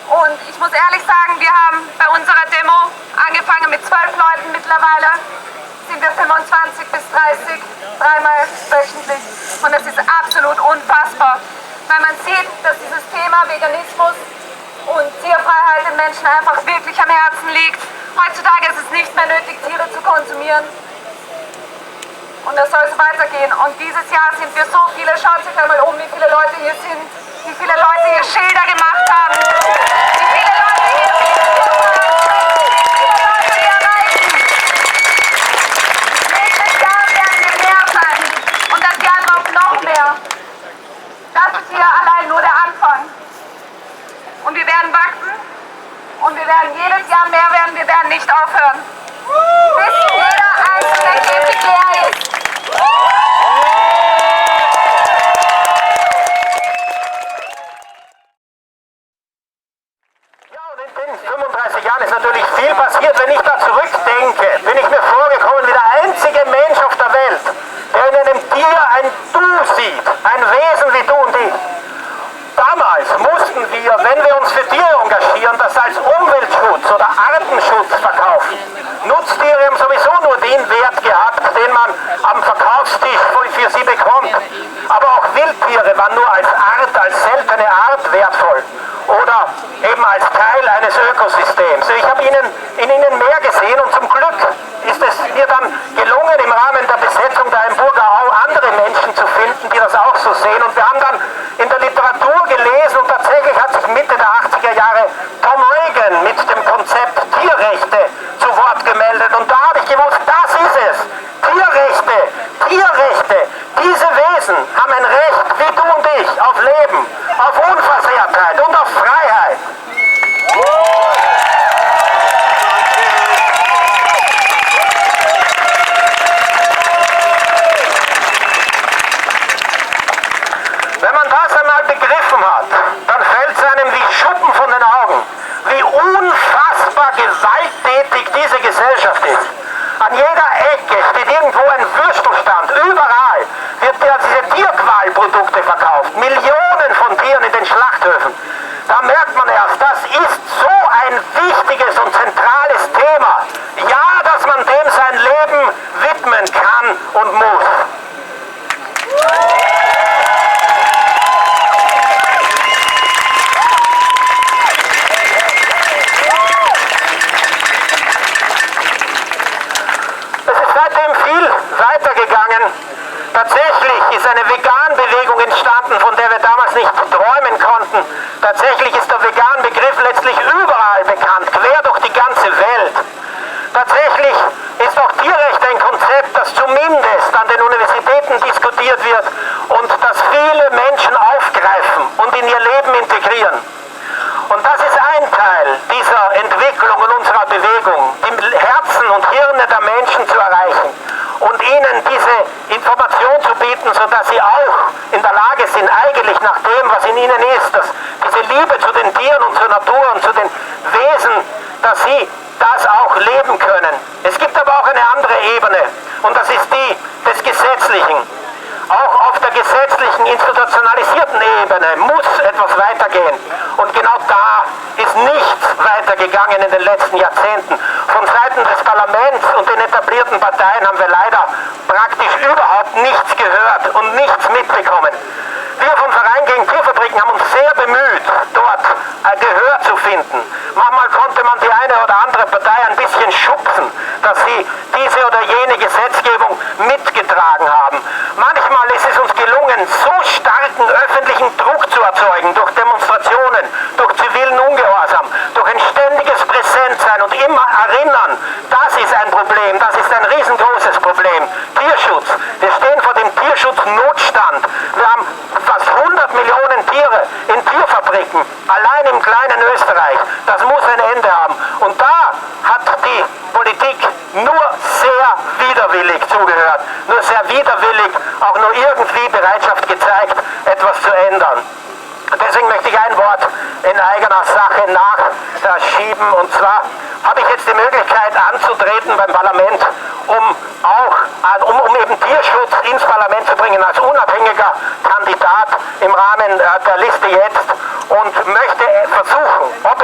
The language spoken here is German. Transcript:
Und ich muss ehrlich sagen, wir haben bei unserer Demo angefangen mit 12 Leuten, mittlerweile sind wir 25 bis 30, dreimal wöchentlich. Und das ist absolut unfassbar, weil man sieht, dass dieses Thema Veganismus und Tierfreiheit den Menschen einfach wirklich am Herzen liegt. Heutzutage ist es nicht mehr nötig, Tiere zu konsumieren. Und das soll so weitergehen. Und dieses Jahr sind wir so viele, schaut sich einmal um, wie viele Leute hier sind, wie viele Leute hier Schilder gemacht haben, wie viele Leute hier erreichen. Nächstes Jahr werden wir mehr sein und das Jahr drauf noch mehr. Das ist hier allein nur der Anfang. Und wir werden wachsen und wir werden jedes Jahr mehr werden, wir werden nicht aufhören. Bis jeder einzelne Käfig leer ist. Ja, und in den 35 Jahren ist natürlich viel passiert. Wenn ich da zurückdenke, bin ich mir vorgekommen wie der einzige Mensch auf der Welt, der in einem Tier ein Du sieht, ein Wesen wie du und ich. Damals mussten wir, wenn wir uns für Tiere engagieren, das als Umweltschutz oder Artenschutz verkaufen. Nutztiere haben sowieso nur den Wert gehabt, den man am Verkaufstisch für sie bekommt. Aber auch Wildtiere waren nur als Art, als seltene Art wertvoll. Oder eben als Teil eines Ökosystems. Ich habe in ihnen mehr gesehen und zum Glück ist es mir dann gelungen, im Rahmen der Besetzung der Hainburger Au andere Menschen zu finden, die das auch so sehen. Und wir haben dann in der Literatur gelesen und tatsächlich hat sich Mitte der 80er Jahre Tom Reagan mit dem Konzept Tierrechte zu Wort gemeldet. Und da habe ich gewusst, das ist es. Tierrechte. Diese Wesen haben ein Recht, wie du und ich, auf Leben, auf Unversehrtheit und auf Freiheit. Wenn man das einmal begriffen hat, dann fällt es einem wie Schuppen von den Augen, wie unfassbar gewalttätig diese Gesellschaft ist. An jeder Ecke steht irgendwo ein Würstelstand, überall wird diese Tierqualprodukte verkauft, Millionen von Tieren in den Schlachthöfen. Da merkt man erst, das ist so ein wichtiges und zentrales Thema. Ja, dass man dem sein Leben widmen kann und muss. Seitdem viel weitergegangen. Tatsächlich ist eine Vegan-Bewegung entstanden, von der wir damals nicht träumen konnten. Tatsächlich ist der Vegan-Begriff letztlich überall bekannt, quer durch die ganze Welt. Tatsächlich ist auch Tierrecht ein Konzept, das zumindest an den Universitäten diskutiert wird und das viele Menschen aufgreifen und in ihr Leben integrieren. Und das ist ein Teil dieser Entwicklung und unserer Bewegung, die Herzen und Hirne der Menschen zu erreichen und ihnen diese Information zu bieten, sodass sie auch in der Lage sind, eigentlich nach dem, was in ihnen ist, diese Liebe zu den Tieren und zur Natur und zu den Wesen, dass sie das auch leben können. Es gibt aber auch eine andere Ebene und das ist die des Gesetzlichen. Auch auf der gesetzlichen, institutionalisierten Ebene muss etwas weitergehen. Und genau da ist nichts weitergegangen in den letzten Jahrzehnten. Von Seiten des Parlaments und den etablierten Parteien haben wir leider praktisch überhaupt nichts gehört und nichts mitbekommen. Wir vom Verein gegen Tierfabriken haben uns sehr bemüht, dort Gehör zu finden. Manchmal konnte man die eine oder andere Partei ein bisschen schubsen, dass sie diese oder jene Gesetzgebung mitgetragen haben. Manchmal ist es uns gelungen, so starken öffentlichen Druck zu erzeugen, durch Demonstrationen, durch zivilen Ungehorsam, durch ein ständiges Präsentsein und immer erinnern, das ist ein Problem, das ist ein riesengroßes Problem. Tierschutz. Wir stehen vor dem Tierschutznotstand. Wir haben fast 100 Millionen Tiere in Tierfabriken, allein im kleinen Österreich. Das muss ein Ende haben. Und da hat die Politik nur sehr widerwillig zugehört, nur sehr widerwillig auch nur irgendwie Bereitschaft gezeigt, etwas zu ändern. Deswegen möchte ich ein Wort in eigener Sache nachschieben. Und zwar habe ich jetzt die Möglichkeit anzutreten beim Parlament, um eben Tierschutz ins Parlament zu bringen als unabhängiger Kandidat im Rahmen der Liste jetzt und möchte versuchen, ob